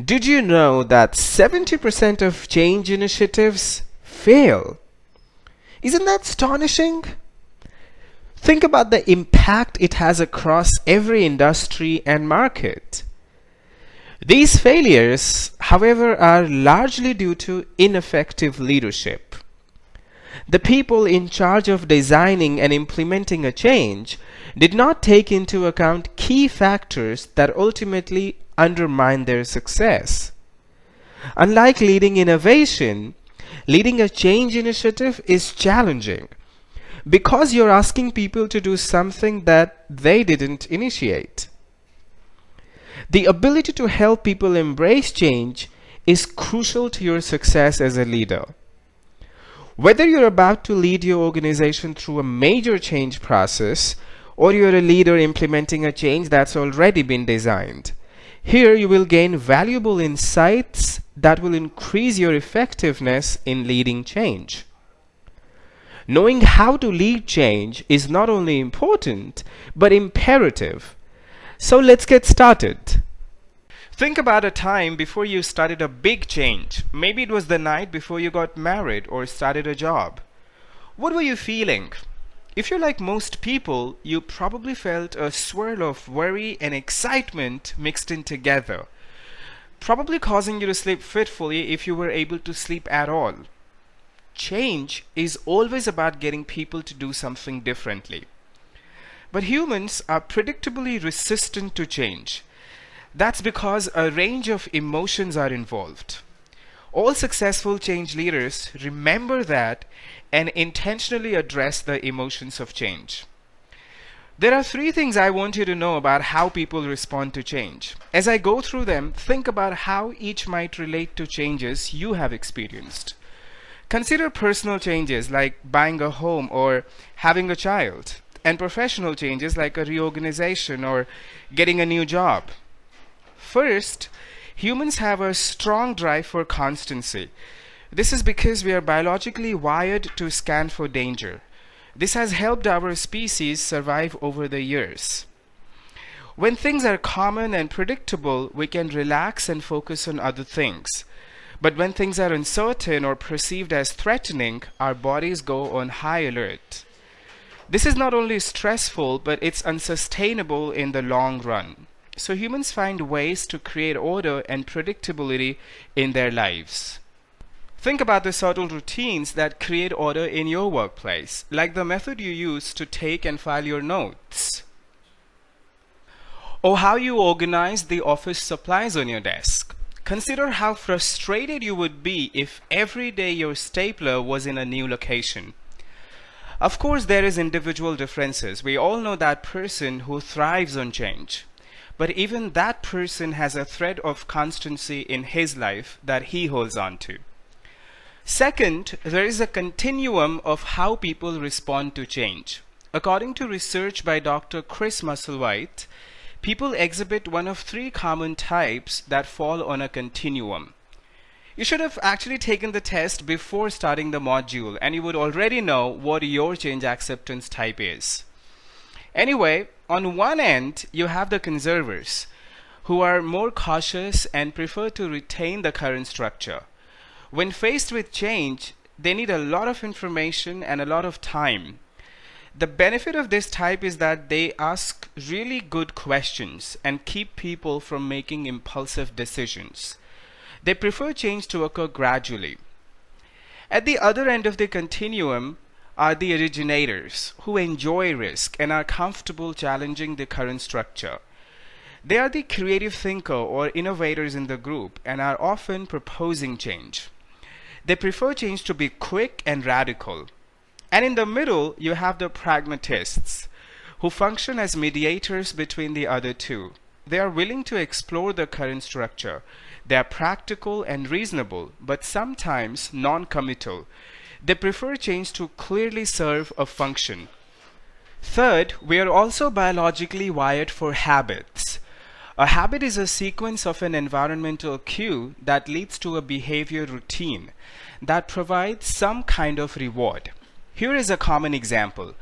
Did you know that 70% of change initiatives fail? Isn't that astonishing? Think about the impact it has across every industry and market. These failures, however, are largely due to ineffective leadership. The people in charge of designing and implementing a change did not take into account key factors that ultimately undermine their success. Unlike leading innovation, leading a change initiative is challenging because you're asking people to do something that they didn't initiate. The ability to help people embrace change is crucial to your success as a leader. Whether you're about to lead your organization through a major change process or you're a leader implementing a change that's already been designed, here you will gain valuable insights that will increase your effectiveness in leading change. Knowing how to lead change is not only important, but imperative. So let's get started. Think about a time before you started a big change. Maybe it was the night before you got married or started a job. What were you feeling? If you're like most people, you probably felt a swirl of worry and excitement mixed in together, probably causing you to sleep fitfully if you were able to sleep at all. Change is always about getting people to do something differently. But humans are predictably resistant to change. That's because a range of emotions are involved. All successful change leaders remember that and intentionally address the emotions of change. There are three things I want you to know about how people respond to change. As I go through them, think about how each might relate to changes you have experienced. Consider personal changes like buying a home or having a child, and professional changes like a reorganization or getting a new job. First, humans have a strong drive for constancy. This is because we are biologically wired to scan for danger. This has helped our species survive over the years. When things are common and predictable, we can relax and focus on other things. But when things are uncertain or perceived as threatening, our bodies go on high alert. This is not only stressful, but it's unsustainable in the long run. So humans find ways to create order and predictability in their lives. Think about the subtle routines that create order in your workplace, like the method you use to take and file your notes, or how you organize the office supplies on your desk. Consider how frustrated you would be if every day your stapler was in a new location. Of course, there is individual differences. We all know that person who thrives on change. But even that person has a thread of constancy in his life that he holds on to. Second, there is a continuum of how people respond to change. According to research by Dr. Chris Musselwhite, people exhibit one of three common types that fall on a continuum. You should have actually taken the test before starting the module, and you would already know what your change acceptance type is. Anyway, on one end, you have the conservers, who are more cautious and prefer to retain the current structure. When faced with change, they need a lot of information and a lot of time. The benefit of this type is that they ask really good questions and keep people from making impulsive decisions. They prefer change to occur gradually. At the other end of the continuum are the originators, who enjoy risk and are comfortable challenging the current structure. They are the creative thinker or innovators in the group and are often proposing change. They prefer change to be quick and radical. And in the middle, you have the pragmatists, who function as mediators between the other two. They are willing to explore the current structure. They are practical and reasonable, but sometimes non-committal. They prefer change to clearly serve a function. Third, we are also biologically wired for habits. A habit is a sequence of an environmental cue that leads to a behavior routine that provides some kind of reward. Here is a common example.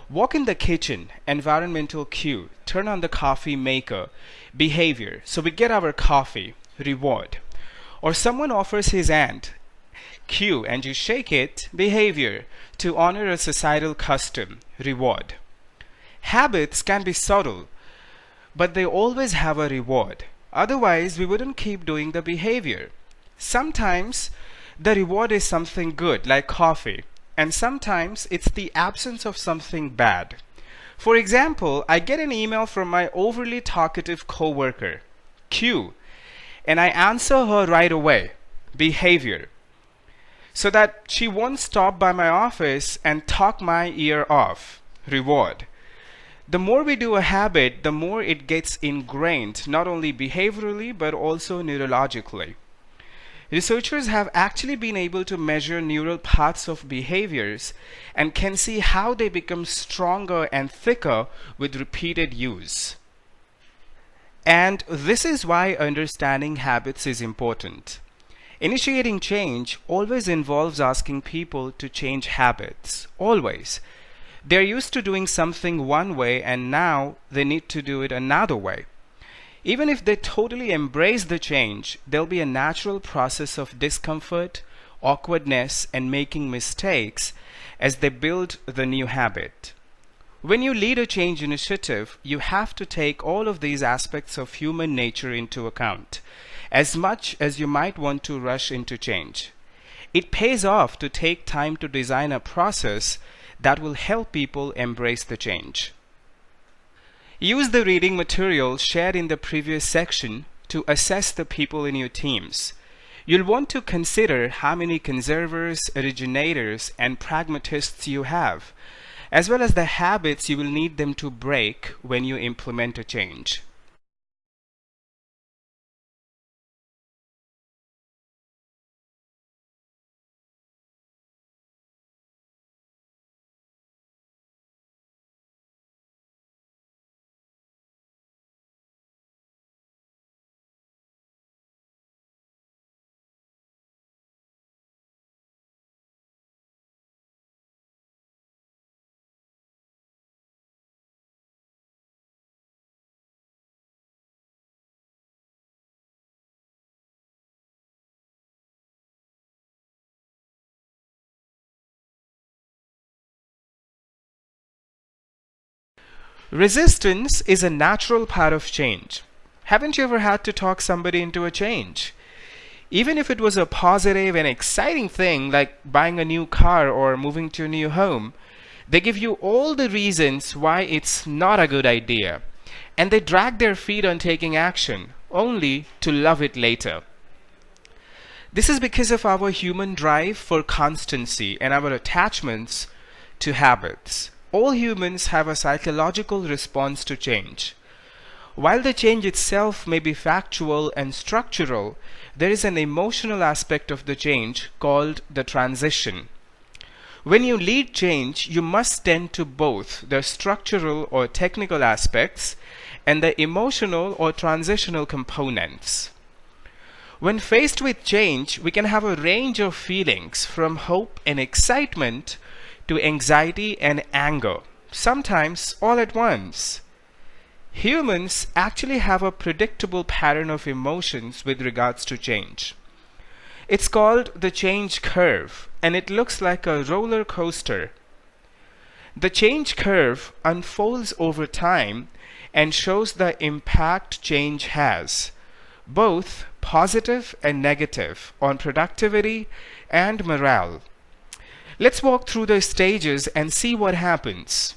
Walk in the kitchen, environmental cue. Turn on the coffee maker, behavior. So we get our coffee. reward. Or someone offers his hand, Q, and you shake it, behavior, to honor a societal custom, reward. Habits can be subtle, but they always have a reward. Otherwise, we wouldn't keep doing the behavior. Sometimes the reward is something good, like coffee, and sometimes it's the absence of something bad. For example, I get an email from my overly talkative coworker, Q, and I answer her right away, behavior, so that she won't stop by my office and talk my ear off, reward. The more we do a habit, the more it gets ingrained, not only behaviorally but also neurologically. Researchers have actually been able to measure neural paths of behaviors and can see how they become stronger and thicker with repeated use. And this is why understanding habits is important. Initiating change always involves asking people to change habits. Always. They're used to doing something one way and now they need to do it another way. Even if they totally embrace the change, there'll be a natural process of discomfort, awkwardness, and making mistakes as they build the new habit. When you lead a change initiative, you have to take all of these aspects of human nature into account, as much as you might want to rush into change. It pays off to take time to design a process that will help people embrace the change. Use the reading material shared in the previous section to assess the people in your teams. You'll want to consider how many conservers, originators, and pragmatists you have, as well as the habits you will need them to break when you implement a change. Resistance is a natural part of change. Haven't you ever had to talk somebody into a change? Even if it was a positive and exciting thing like buying a new car or moving to a new home, they give you all the reasons why it's not a good idea, and they drag their feet on taking action, only to love it later. This is because of our human drive for constancy and our attachments to habits. All humans have a psychological response to change. While the change itself may be factual and structural, there is an emotional aspect of the change called the transition. When you lead change, you must tend to both the structural or technical aspects and the emotional or transitional components. When faced with change, we can have a range of feelings from hope and excitement to anxiety and anger, sometimes all at once. Humans actually have a predictable pattern of emotions with regards to change. It's called the change curve, and it looks like a roller coaster. The change curve unfolds over time and shows the impact change has, both positive and negative, on productivity and morale. Let's walk through the stages and see what happens.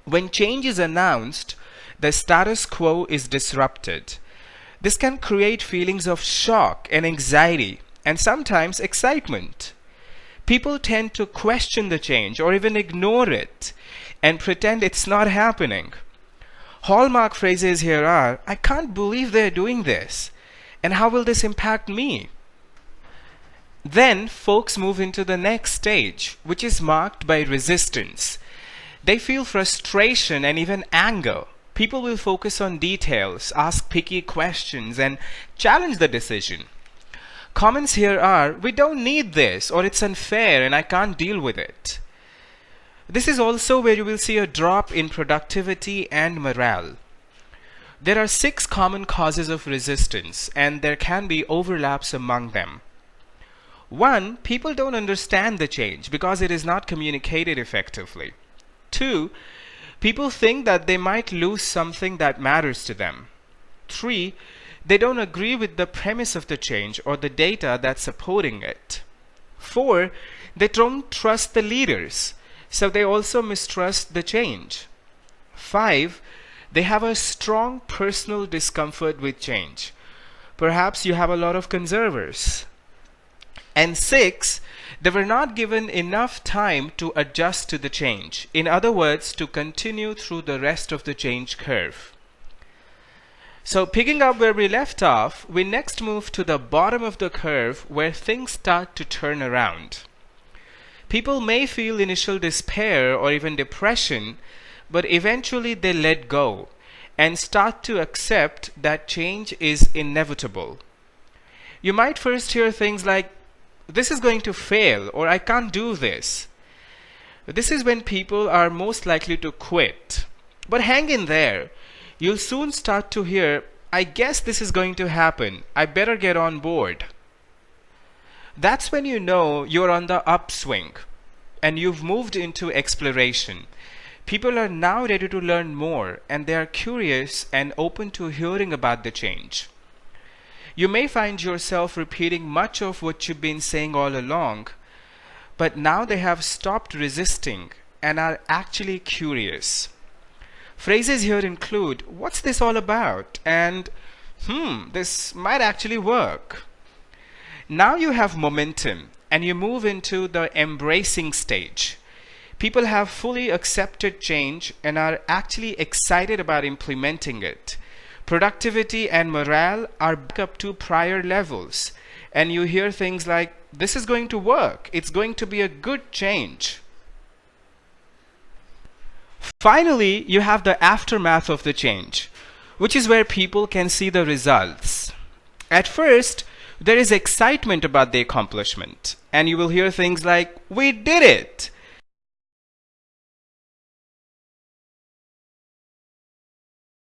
When change is announced, the status quo is disrupted. This can create feelings of shock and anxiety, and sometimes excitement. People tend to question the change or even ignore it and pretend it's not happening. Hallmark phrases here are, "I can't believe they're doing this," and "how will this impact me?" Then folks move into the next stage, which is marked by resistance. They feel frustration and even anger. People will focus on details, ask picky questions, and challenge the decision. Comments here are, "We don't need this," or "It's unfair and I can't deal with it." This is also where you will see a drop in productivity and morale. There are 6 common causes of resistance, and there can be overlaps among them. 1. People don't understand the change because it is not communicated effectively. 2. People think that they might lose something that matters to them. 3. They don't agree with the premise of the change or the data that's supporting it. 4. They don't trust the leaders, so they also mistrust the change. 5. They have a strong personal discomfort with change. Perhaps you have a lot of conservers. And 6, they were not given enough time to adjust to the change. In other words, to continue through the rest of the change curve. So picking up where we left off, we next move to the bottom of the curve where things start to turn around. People may feel initial despair or even depression, but eventually they let go and start to accept that change is inevitable. You might first hear things like, "This is going to fail," or "I can't do this." This is when people are most likely to quit. But hang in there. You'll soon start to hear, "I guess this is going to happen. I better get on board." That's when you know you're on the upswing and you've moved into exploration. People are now ready to learn more, and they are curious and open to hearing about the change. You may find yourself repeating much of what you've been saying all along, but now they have stopped resisting and are actually curious. Phrases here include, "What's this all about?" and "This might actually work." Now you have momentum and you move into the embracing stage. People have fully accepted change and are actually excited about implementing it. Productivity and morale are back up to prior levels, and you hear things like, "This is going to work. It's going to be a good change." Finally, you have the aftermath of the change, which is where people can see the results. At first, there is excitement about the accomplishment, and you will hear things like, "We did it!